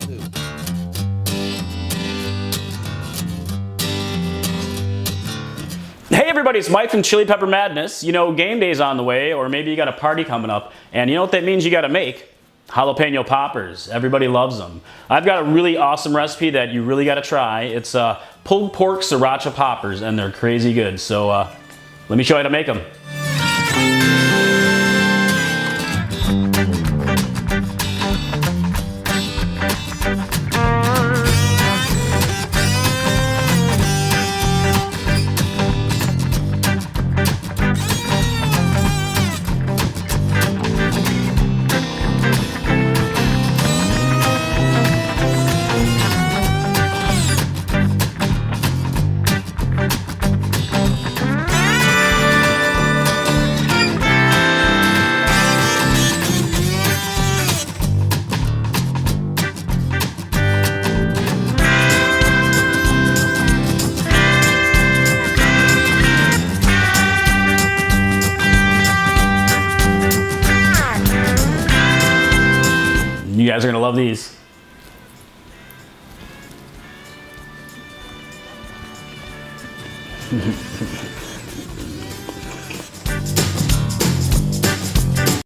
Hey everybody, it's Mike from Chili Pepper Madness. You know, game day's on the way, or maybe you got a party coming up, and you know what that means you gotta make? Jalapeno poppers. Everybody loves them. I've got a really awesome recipe that you really gotta try. It's pulled pork Sriracha poppers, and they're crazy good. So let me show you how to make them. You guys are gonna love these.